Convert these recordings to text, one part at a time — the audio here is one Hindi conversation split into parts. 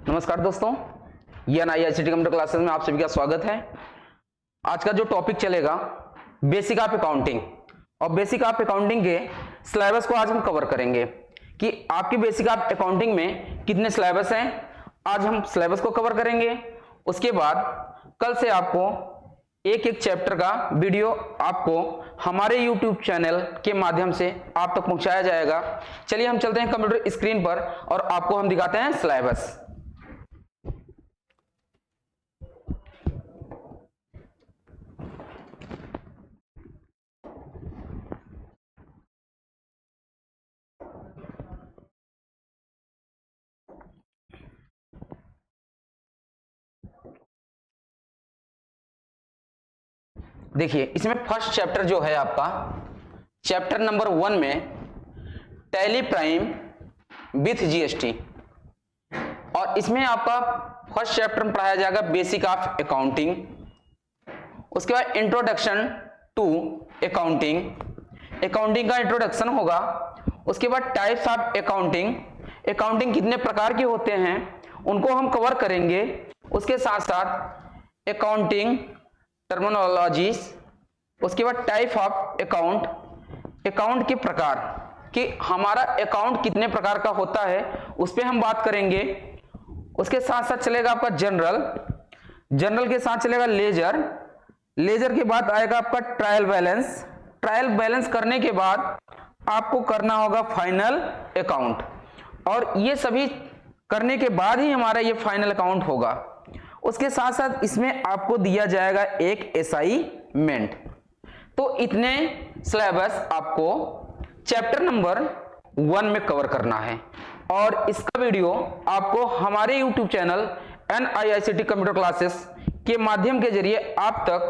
नमस्कार दोस्तों, ये IICT कंप्यूटर क्लासेस में आप सभी का स्वागत है। आज का जो टॉपिक चलेगा बेसिक ऑफ अकाउंटिंग, और बेसिक ऑफ अकाउंटिंग के सिलेबस को आज हम कवर करेंगे कि आपकी बेसिक ऑफ अकाउंटिंग में कितने सिलेबस हैं। आज हम सिलेबस को कवर करेंगे। उसके बाद कल से आपको एक एक चैप्टर का वीडियो आपको हमारे YouTube चैनल के माध्यम से आप तक पहुंचाया जाएगा। चलिए हम चलते हैं कंप्यूटर स्क्रीन पर और आपको हम दिखाते हैं सिलेबस। देखिए, इसमें फर्स्ट चैप्टर जो है आपका चैप्टर नंबर 1 में टैली प्राइम विथ जीएसटी, और इसमें आपका फर्स्ट चैप्टर में पढ़ाया जाएगा बेसिक ऑफ अकाउंटिंग। उसके बाद इंट्रोडक्शन टू अकाउंटिंग, अकाउंटिंग का इंट्रोडक्शन होगा। उसके बाद टाइप्स ऑफ अकाउंटिंग, अकाउंटिंग कितने प्रकार के होते हैं उनको हम कवर करेंगे। उसके साथ साथ अकाउंटिंग टर्मिनोलॉजीज, उसके बाद टाइप ऑफ अकाउंट, अकाउंट के प्रकार कि हमारा अकाउंट कितने प्रकार का होता है उस पर हम बात करेंगे। उसके साथ साथ चलेगा आपका जनरल, जनरल के साथ चलेगा लेजर, लेजर के बाद आएगा आपका ट्रायल बैलेंस, ट्रायल बैलेंस करने के बाद आपको करना होगा फाइनल अकाउंट, और ये सभी करने के बाद ही हमारा ये फाइनल अकाउंट होगा। उसके साथ साथ इसमें आपको दिया जाएगा एक असाइनमेंट। तो इतने सिलेबस आपको चैप्टर नंबर 1 में कवर करना है, और इसका वीडियो आपको हमारे YouTube channel NIICT computer classes के माध्यम के जरिए आप तक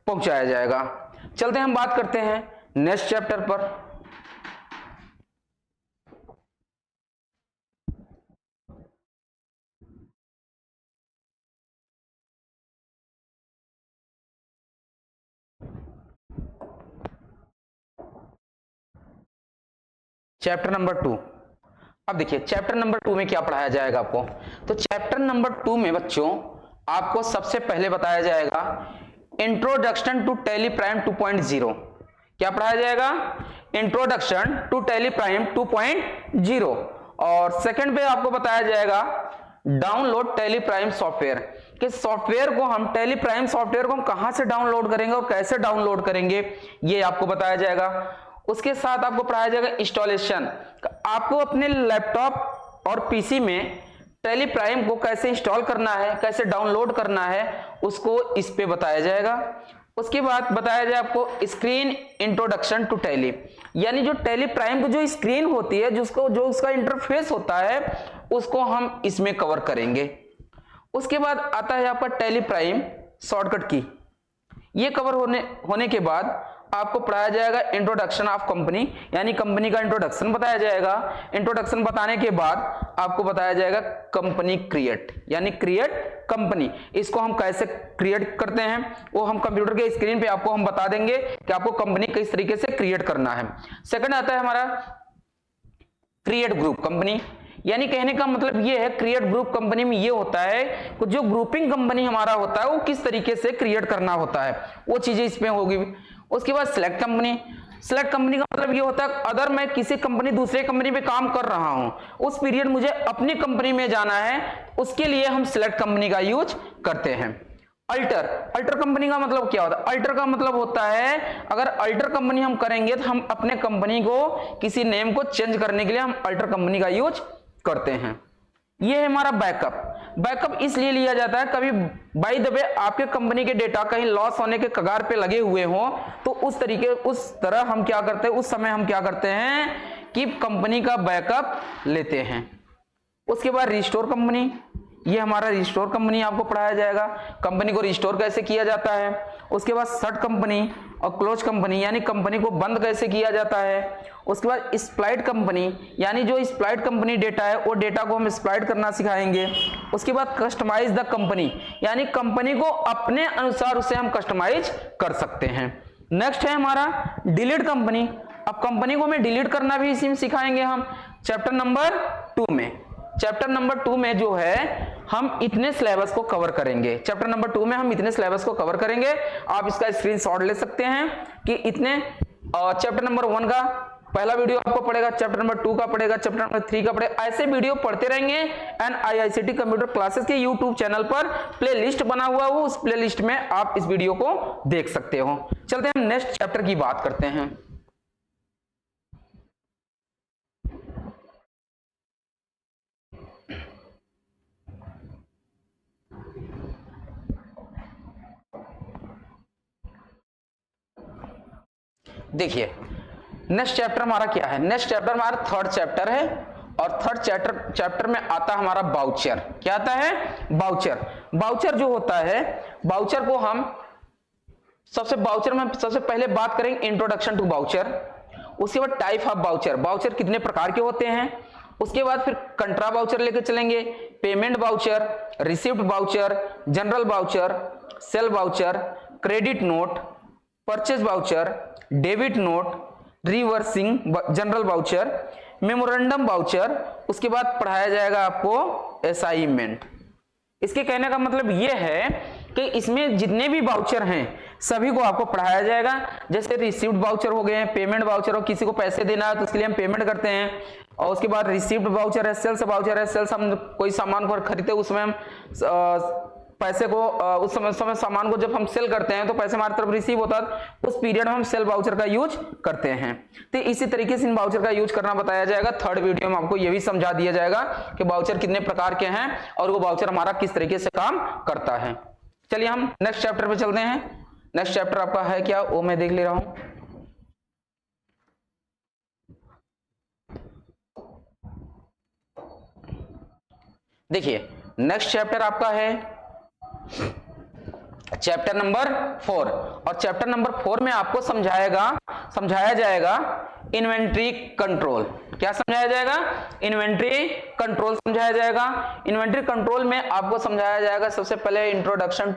पहुंचाया जाएगा। चलते हैं हम बात करते हैं नेक्स्ट चैप्टर पर। Chapter number 2। अब देखिए चैप्टर नंबर 2 में क्या पढ़ाया जाएगा आपको। तो चैप्टर नंबर 2 में बच्चों आपको सबसे पहले बताया जाएगा इंट्रोडक्शन टू टैली प्राइम 2.0। क्या पढ़ाया जाएगा? Introduction to Tally Prime 2.0। और सेकंड पे आपको बताया जाएगा डाउनलोड टैली प्राइम सॉफ्टवेयर, कि सॉफ्टवेयर को हम टैली प्राइम सॉफ्टवेयर को हम कहां से डाउनलोड करेंगे और कैसे डाउनलोड करेंगे ये आपको बताया जाएगा। उसके साथ आपको पढ़ाया जाएगा इंस्टॉलेशन, आपको अपने लैपटॉप और पीसी में टैली प्राइम को कैसे इंस्टॉल करना है, कैसे डाउनलोड करना है, उसको इस पे बताया जाएगा। उसके बाद बताया जाए आपको स्क्रीन इंट्रोडक्शन टू टैली, यानी जो टैली प्राइम की जो स्क्रीन होती है, जो उसका इंटरफेस होता है, उसको हम इसमें कवर करेंगे। उसके बाद आता है आपका टैली प्राइम शॉर्टकट की, ये कवर होने के बाद आपको पढ़ाया जाएगा इंट्रोडक्शन ऑफ कंपनी, यानी कंपनी का इंट्रोडक्शन बताया जाएगा। इंट्रोडक्शन बताने के बाद आपको बताया जाएगा कंपनी क्रिएट, यानी क्रिएट कंपनी, इसको हम कैसे क्रिएट करते हैं वो हम कंप्यूटर के स्क्रीन पे आपको हम बता देंगे कि आपको कंपनी किस तरीके से क्रिएट करना है। सेकंड आता है हमारा क्रिएट ग्रुप कंपनी, यानी कहने का मतलब ये है क्रिएट ग्रुप कंपनी में ये होता है कि जो ग्रुपिंग कंपनी हमारा होता है वो किस तरीके से क्रिएट करना होता है, वो चीजें इसमें होगी। उसके बाद सिलेक्ट कंपनी, सिलेक्ट कंपनी का मतलब ये होता है अगर मैं किसी कंपनी दूसरे कंपनी पे काम कर रहा हूं, उस पीरियड मुझे अपनी कंपनी में जाना है, उसके लिए हम सिलेक्ट कंपनी का यूज करते हैं। अल्टर, अल्टर कंपनी का मतलब क्या होता है? अल्टर का मतलब होता है अगर अल्टर कंपनी हम करेंगे तो हम अपने कंपनी को किसी नेम को चेंज करने के लिए हम अल्टर कंपनी का यूज करते हैं। ये है हमारा बैकअप, बैकअप इसलिए लिया जाता है कभी बाय द वे आपके कंपनी के डेटा कहीं लॉस होने के कगार पे लगे हुए हो, तो उस तरह हम क्या करते हैं, उस समय हम क्या करते हैं कि कंपनी का बैकअप लेते हैं। उसके बाद रिस्टोर कंपनी, ये हमारा रिस्टोर कंपनी आपको पढ़ाया जाएगा, कंपनी को रिस्टोर कैसे किया जाता है। उसके बाद शट कंपनी और क्लोज कंपनी, यानी कंपनी को बंद कैसे किया जाता है। उसके बाद स्प्लाइट कंपनी, यानी जो स्प्लाइट कंपनी डेटा है वो डेटा को हम स्प्लाइट करना सिखाएंगे। उसके बाद कस्टमाइज द कंपनी, यानी कंपनी को अपने अनुसार उसे हम कस्टमाइज कर सकते हैं। नेक्स्ट है हमारा डिलीट कंपनी, अब कंपनी को हमें डिलीट करना भी इसी में सिखाएंगे हम चैप्टर नंबर 2 में। चैप्टर नंबर 2 में जो है हम इतने सिलेबस को कवर करेंगे, चैप्टर नंबर 2 में हम इतने सिलेबस को कवर करेंगे। आप इसका स्क्रीनशॉट ले सकते हैं कि इतने चैप्टर नंबर 1 का पहला वीडियो आपको पड़ेगा, चैप्टर नंबर 2 का पड़ेगा, चैप्टर नंबर 3 का पड़ेगा। ऐसे वीडियो पढ़ते रहेंगे एंड IICT कंप्यूटर क्लासेस के YouTube चैनल पर प्लेलिस्ट बना हुआ हो, उस प्लेलिस्ट में आप इस वीडियो को देख सकते हो। चलते हैं नेक्स्ट चैप्टर की बात करते हैं। देखिए नेक्स्ट चैप्टर हमारा क्या है, नेक्स्ट चैप्टर हमारा थर्ड चैप्टर है और थर्ड चैप्टर में आता है हमारा बाउचर। क्या आता है? बाउचर। बाउचर जो होता है, बाउचर को हम बाउचर में सबसे पहले बात करेंगे इंट्रोडक्शन टू बाउचर, उसके बाद टाइप ऑफ बाउचर, बाउचर कितने प्रकार के होते हैं, उसके बाद फिर कंट्रा बाउचर लेके चलेंगे, payment voucher, receipt voucher, journal voucher, sale voucher, credit note, purchase voucher, debit note, reversing journal voucher, memorandum voucher, उसके बाद पढ़ाया जाएगा आपको असाइनमेंट। इसके कहने का मतलब यह है कि इसमें जितने भी बाउचर हैं सभी को आपको पढ़ाया जाएगा। जैसे रिसिप्ट बाउचर हो गए, पेमेंट बाउचर हो, किसी को पैसे देना है तो उसके लिए हम पेमेंट करते हैं, और उसके बाद रिसिप्ट बाउचर है, सेल्स बाउचर है, सेल्स हम कोई सामान को खरीदते हैं उसमें हम पैसे को उस समय सामान को जब हम सेल करते हैं तो पैसे हमारी तरफ रिसीव होता है, उस पीरियड में हम सेल बाउचर का यूज करते हैं। तो इसी तरीके से इन बाउचर का यूज करना बताया जाएगा। थर्ड वीडियो में आपको यह भी समझा दिया जाएगा कि बाउचर कितने प्रकार के हैं और वो बाउचर हमारा किस तरीके से काम करता है। चलिए हम नेक्स्ट चैप्टर पे चलते हैं। नेक्स्ट चैप्टर आपका है क्या, वो मैं देख ले रहा हूं। देखिए नेक्स्ट चैप्टर आपका है चैप्टर नंबर 4 और चैप्टर नंबर 4 में आपको समझाया जाएगा इन्वेंट्री कंट्रोल। क्या समझाया जाएगा? इन्वेंट्री कंट्रोल समझाया जाएगा। इन्वेंट्री कंट्रोल में आपको समझाया जाएगा सबसे पहले इंट्रोडक्शन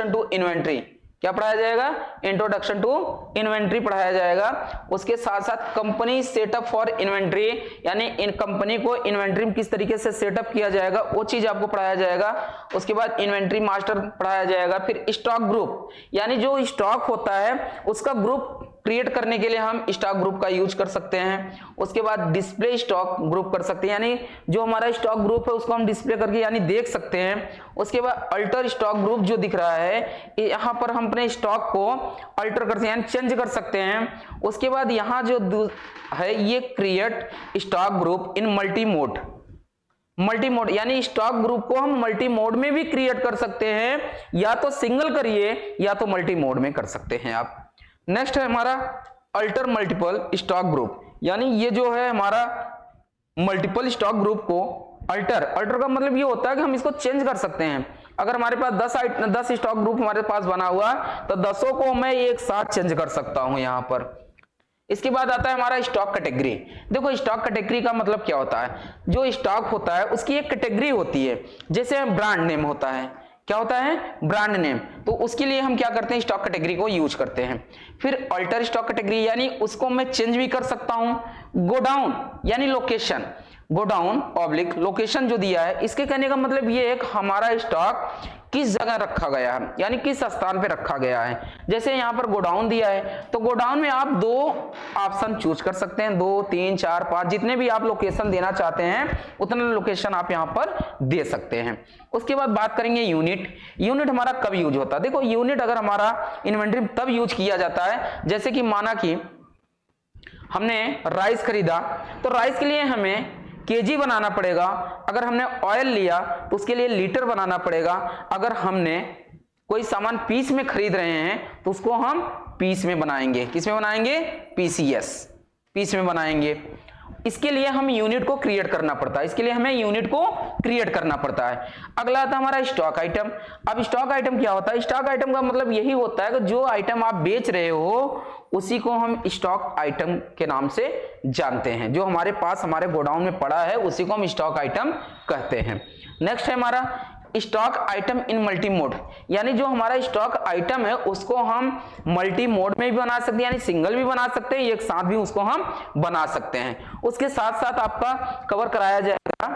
टू इन्वेंट्री। क्या पढ़ाया जाएगा? इंट्रोडक्शन टू इन्वेंट्री पढ़ाया जाएगा। उसके साथ साथ कंपनी सेटअप फॉर इन्वेंट्री, यानी इन कंपनी को इन्वेंट्री में किस तरीके से सेटअप किया जाएगा वो चीज आपको पढ़ाया जाएगा। उसके बाद इन्वेंट्री मास्टर पढ़ाया जाएगा। फिर स्टॉक ग्रुप, यानी जो स्टॉक होता है उसका ग्रुप क्रिएट करने के लिए हम स्टॉक ग्रुप का यूज कर सकते हैं। उसके बाद डिस्प्ले स्टॉक ग्रुप कर सकते हैं, यानी जो हमारा स्टॉक ग्रुप है उसको हम डिस्प्ले करके यानी देख सकते हैं। उसके बाद अल्टर स्टॉक ग्रुप जो दिख रहा है यहाँ पर हम अपने स्टॉक को अल्टर कर सकते हैं, चेंज कर सकते हैं। उसके बाद यहाँ जो है ये create stock group in multi mode, यानी स्टॉक ग्रुप को हम मल्टी मोड में भी क्रिएट कर सकते हैं, या तो सिंगल करिए या तो मल्टी मोड में कर सकते हैं आप। नेक्स्ट है हमारा अल्टर मल्टीपल स्टॉक ग्रुप, यानी ये जो है हमारा मल्टीपल स्टॉक ग्रुप को अल्टर का मतलब ये होता है कि हम इसको चेंज कर सकते हैं। अगर हमारे पास 10 स्टॉक ग्रुप हमारे पास बना हुआ तो 10 को मैं एक साथ चेंज कर सकता हूं यहां पर। इसके बाद आता है हमारा स्टॉक कैटेगरी। देखो स्टॉक कैटेगरी का मतलब क्या होता है, जो स्टॉक होता है उसकी एक कैटेगरी होती है, जैसे ब्रांड नेम होता है। क्या होता है? Brand name. तो उसके लिए हम क्या करते हैं, स्टॉक कैटेगरी को यूज करते हैं। फिर अल्टर स्टॉक कैटेगरी, यानी उसको मैं चेंज भी कर सकता हूं। गो डाउन यानी location, go down oblique location जो दिया है, इसके कहने का मतलब ये है कि हमारा स्टॉक किस जगह रखा गया है, यानी किस स्थान पे रखा गया है। जैसे यहाँ पर गोडाउन दिया है तो गोडाउन में आप 2 ऑप्शन चूज कर सकते हैं, 2, 3, 4, 5 जितने भी आप लोकेशन देना चाहते हैं उतने लोकेशन आप यहाँ पर दे सकते हैं। उसके बाद बात करेंगे यूनिट हमारा कब यूज होता है। देखो यूनिट अगर हमारा इन्वेंट्री तब यूज किया जाता है, जैसे कि माना कि हमने राइस खरीदा तो राइस के लिए हमें केजी बनाना पड़ेगा। अगर हमने ऑयल लिया तो उसके लिए लीटर बनाना पड़ेगा। अगर हमने कोई सामान पीस में खरीद रहे हैं तो उसको हम पीस में बनाएंगे। किस में बनाएंगे? PCS, पीस में बनाएंगे। इसके लिए हम यूनिट को क्रिएट करना पड़ता है, इसके लिए हमें यूनिट को क्रिएट करना पड़ता है। अगला आता है हमारा स्टॉक आइटम। अब स्टॉक आइटम क्या होता है? स्टॉक आइटम का मतलब यही होता है कि जो आइटम आप बेच रहे हो उसी को हम स्टॉक आइटम के नाम से जानते हैं। जो हमारे पास हमारे गोडाउन में पड़ा है उसी को हम स्टॉक आइटम कहते हैं। नेक्स्ट है हमारा स्टॉक आइटम इन मल्टी मोड, यानी जो हमारा स्टॉक आइटम है उसको हम मल्टी मोड में भी बना सकते हैं, यानी सिंगल भी बना सकते हैं, एक साथ भी उसको हम बना सकते हैं। उसके साथ साथ आपका कवर कराया जाएगा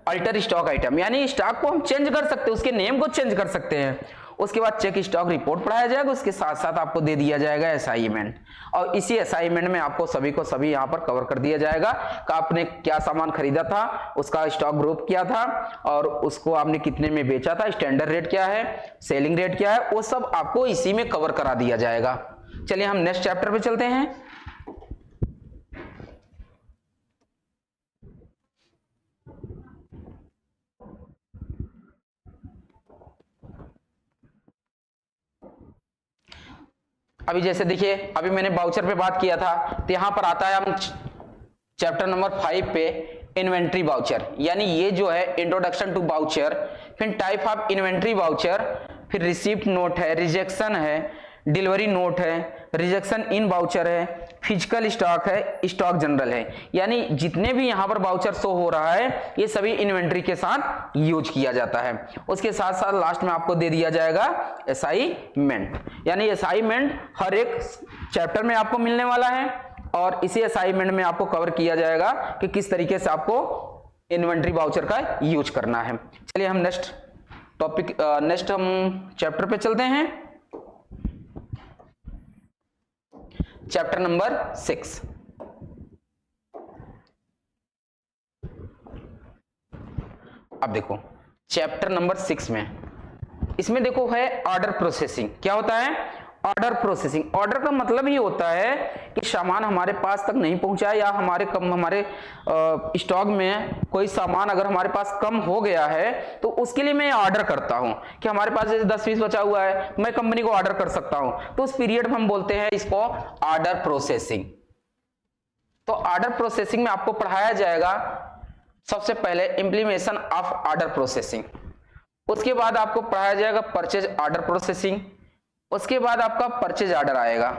अल्टर स्टॉक आइटम, यानी स्टॉक को हम चेंज कर सकते हैं, उसके नेम को चेंज कर सकते हैं। उसके बाद चेक स्टॉक रिपोर्ट पढ़ाया जाएगा, उसके साथ साथ आपको दे दिया जाएगा असाइनमेंट, और इसी असाइनमेंट में आपको सभी को सभी यहाँ पर कवर कर दिया जाएगा कि आपने क्या सामान खरीदा था, उसका स्टॉक ग्रुप क्या था, और उसको आपने कितने में बेचा था, स्टैंडर्ड रेट क्या है, सेलिंग रेट क्या है, वो सब आपको इसी में कवर करा दिया जाएगा। चलिए हम नेक्स्ट चैप्टर पे चलते हैं। अभी जैसे देखिए, अभी मैंने वाउचर पे बात किया था, तो यहां पर आता है हम चैप्टर नंबर 5 पे इन्वेंट्री वाउचर, यानी ये जो है इंट्रोडक्शन टू वाउचर, फिर टाइप ऑफ इन्वेंट्री वाउचर, फिर रिसिप्ट नोट है, रिजेक्शन है, डिलीवरी नोट है, रिजेक्शन इन वाउचर है, फिजिकल स्टॉक है, स्टॉक जनरल है, यानी जितने भी यहां पर वाउचर शो हो रहा है ये सभी इन्वेंट्री के साथ यूज किया जाता है। उसके साथ साथ लास्ट में आपको दे दिया जाएगा असाइनमेंट, यानी असाइनमेंट हर एक चैप्टर में आपको मिलने वाला है, और इसी असाइनमेंट में आपको कवर किया जाएगा कि किस तरीके से आपको इन्वेंट्री वाउचर का यूज करना है। चलिए हम नेक्स्ट टॉपिक, नेक्स्ट हम चैप्टर पे चलते हैं, चैप्टर नंबर 6। अब देखो चैप्टर नंबर 6 में, इसमें देखो है ऑर्डर प्रोसेसिंग। क्या होता है? Order processing. ऑर्डर का मतलब ही होता है कि सामान हमारे पास तक नहीं पहुंचा, या हमारे स्टॉक में कोई सामान अगर हमारे पास कम हो गया है तो उसके लिए मैं ऑर्डर करता हूं कि हमारे पास जैसे 10-20 बचा हुआ है, मैं कंपनी को ऑर्डर कर सकता हूं, तो उस पीरियड में हम बोलते हैं इसको ऑर्डर प्रोसेसिंग। तो ऑर्डर प्रोसेसिंग में आपको पढ़ाया जाएगा सबसे पहले इंप्लीमेशन ऑफ ऑर्डर प्रोसेसिंग, उसके बाद आपको पढ़ाया जाएगा परचेज ऑर्डर प्रोसेसिंग, उसके बाद आपका परचेज ऑर्डर आएगा।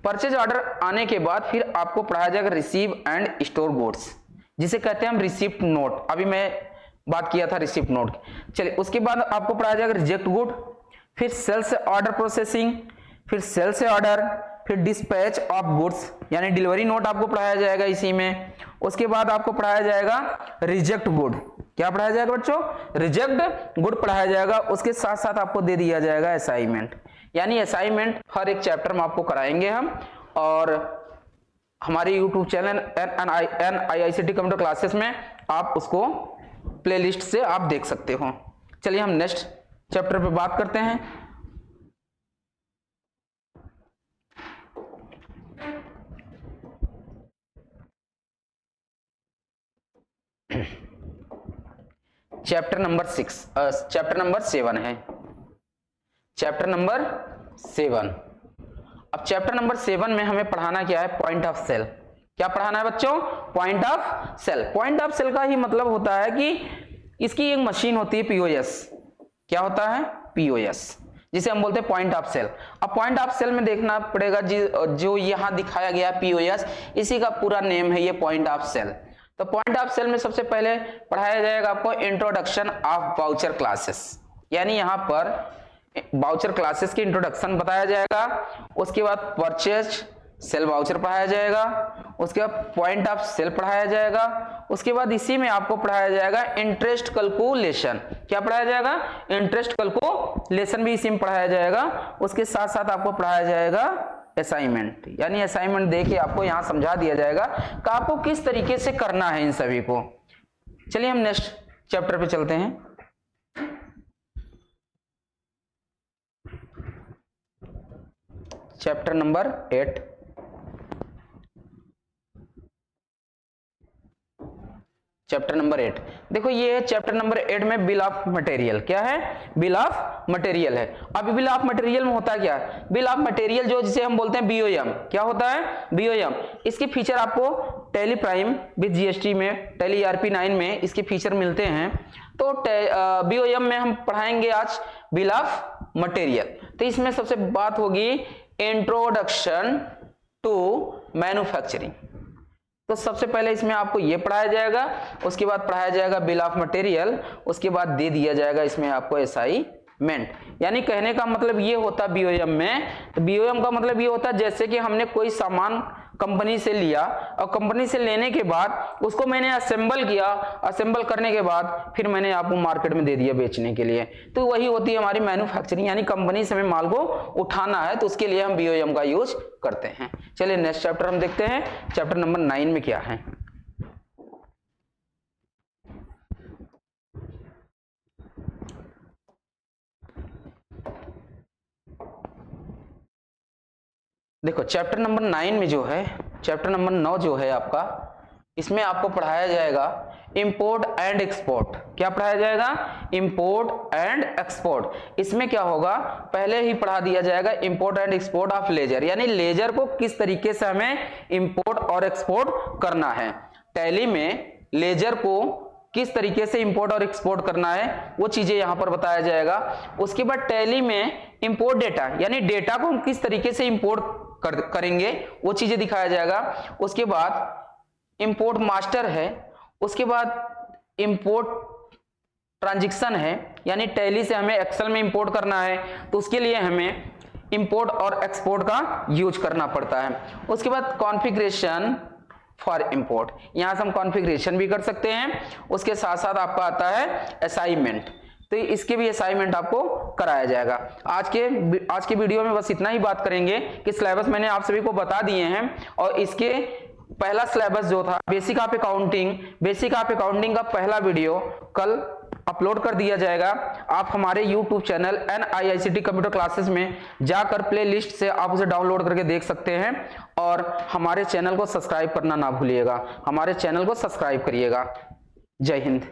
परचेज ऑर्डर आने के बाद फिर आपको पढ़ाया जाएगा रिसीव एंड स्टोर गुड्स, जिसे कहते हैं हम रिसिप्ट नोट। अभी मैं बात किया था रिसिप्ट नोट। चलिए उसके बाद आपको पढ़ाया जाएगा रिजेक्ट गुड, फिर सेल से ऑर्डर प्रोसेसिंग, फिर सेल से ऑर्डर, फिर डिस्पैच ऑफ गुड्स, यानी डिलीवरी नोट आपको पढ़ाया जाएगा इसी में। उसके बाद आपको पढ़ाया जाएगा रिजेक्ट गुड। क्या पढ़ाया जाएगा बच्चों? रिजेक्ट गुड पढ़ाया जाएगा। उसके साथ साथ आपको दे दिया जाएगा असाइनमेंट, यानी असाइनमेंट हर एक चैप्टर में आपको कराएंगे हम, और हमारे YouTube channel NIICT computer classes में आप उसको प्लेलिस्ट से आप देख सकते हो। चलिए हम नेक्स्ट चैप्टर पे बात करते हैं। चैप्टर नंबर 7 है, चैप्टर नंबर 7। अब चैप्टर नंबर 7 में हमें पढ़ाना क्या है? Point of sale. क्या पढ़ाना है बच्चों? Point of sale. Point of sale का ही मतलब होता है कि इसकी एक मशीन होती है POS। क्या होता है? POS, जिसे हम बोलते हैं पॉइंट ऑफ सेल। अब पॉइंट ऑफ सेल में देखना पड़ेगा जो यहां दिखाया गया POS, इसी का पूरा नेम है ये पॉइंट ऑफ सेल। तो पॉइंट ऑफ सेल में सबसे पहले पढ़ाया जाएगा आपको इंट्रोडक्शन ऑफ वाउचर क्लासेस, यानी यहां पर वाउचर क्लासेस की इंट्रोडक्शन बताया जाएगा। उसके बाद परचेज सेल वाउचर पढ़ाया जाएगा, उसके बाद पॉइंट ऑफ सेल पढ़ाया जाएगा, उसके बाद इसी में आपको पढ़ाया जाएगा इंटरेस्ट कैलकुलेशन। क्या पढ़ाया जाएगा? इंटरेस्ट कैलकुलेशन भी इसी में पढ़ाया जाएगा। उसके साथ साथ आपको पढ़ाया जाएगा असाइनमेंट, यानी असाइनमेंट देके आपको यहां समझा दिया जाएगा कि आपको किस तरीके से करना है इन सभी को। चलिए हम नेक्स्ट चैप्टर पे चलते हैं। Chapter number 8। चैप्टर नंबर 8 देखो, ये है चैप्टर नंबर 8 में बिल ऑफ मटेरियल। क्या है? बिल ऑफ मटेरियल है। अब बिल ऑफ मटेरियल में होता क्या है? बिल ऑफ मटेरियल जो जिसे हम बोलते हैं BOM। क्या होता है? BOM। इसके फीचर आपको टैली प्राइम विद GST में, टैली ERP 9 में इसके फीचर मिलते हैं। तो BOM में हम पढ़ाएंगे आज बिल ऑफ मटेरियल। तो इसमें सबसे बात होगी इंट्रोडक्शन टू मैन्युफैक्चरिंग। तो सबसे पहले इसमें आपको ये पढ़ाया जाएगा, उसके बाद पढ़ाया जाएगा बिल ऑफ मटेरियल, उसके बाद दे दिया जाएगा इसमें आपको असाइनमेंट। मेंट, यानी कहने का मतलब ये होता बीओएम में, तो बीओएम का मतलब ये होता जैसे कि हमने कोई सामान कंपनी से लिया और कंपनी से लेने के बाद उसको मैंने असेंबल किया, असेंबल करने के बाद फिर मैंने आपको मार्केट में दे दिया बेचने के लिए, तो वही होती है हमारी मैन्युफैक्चरिंग, यानी कंपनी से हमें माल को उठाना है तो उसके लिए हम बीओएम का यूज करते हैं। चलिए नेक्स्ट चैप्टर हम देखते हैं, चैप्टर नंबर 9 में क्या है। देखो चैप्टर नंबर 9 में जो है, चैप्टर नंबर 9 जो है आपका, इसमें आपको पढ़ाया जाएगा इंपोर्ट एंड एक्सपोर्ट। क्या पढ़ाया जाएगा? Import and export. इसमें क्या होगा, पहले ही पढ़ा दिया जाएगा import and export of ledger, यानी लेजर को किस तरीके से हमें इंपोर्ट और एक्सपोर्ट करना है। टैली में लेजर को किस तरीके से इंपोर्ट और एक्सपोर्ट करना है वो चीजें यहां पर बताया जाएगा। उसके बाद टैली में इंपोर्ट डेटा, यानी डेटा को हम किस तरीके से इंपोर्ट करेंगे वो चीजें दिखाया जाएगा। उसके बाद इंपोर्ट मास्टर है, उसके बाद इंपोर्ट ट्रांजैक्शन है, यानी टैली से हमें एक्सेल में इंपोर्ट करना है तो उसके लिए हमें इंपोर्ट और एक्सपोर्ट का यूज करना पड़ता है। उसके बाद कॉन्फ़िगरेशन फॉर इंपोर्ट, यहां से हम कॉन्फ़िगरेशन भी कर सकते हैं। उसके साथ साथ आपका आता है असाइनमेंट, तो इसके भी असाइनमेंट आपको कराया जाएगा। आज के वीडियो में बस इतना ही बात करेंगे कि सिलेबस मैंने आप सभी को बता दिए हैं, और इसके पहला सिलेबस जो था basic of accounting, basic of accounting का पहला वीडियो कल अपलोड कर दिया जाएगा। आप हमारे YouTube channel NIICT computer classes में जाकर प्ले लिस्ट से आप उसे डाउनलोड करके देख सकते हैं, और हमारे चैनल को सब्सक्राइब करना ना भूलिएगा, हमारे चैनल को सब्सक्राइब करिएगा। जय हिंद।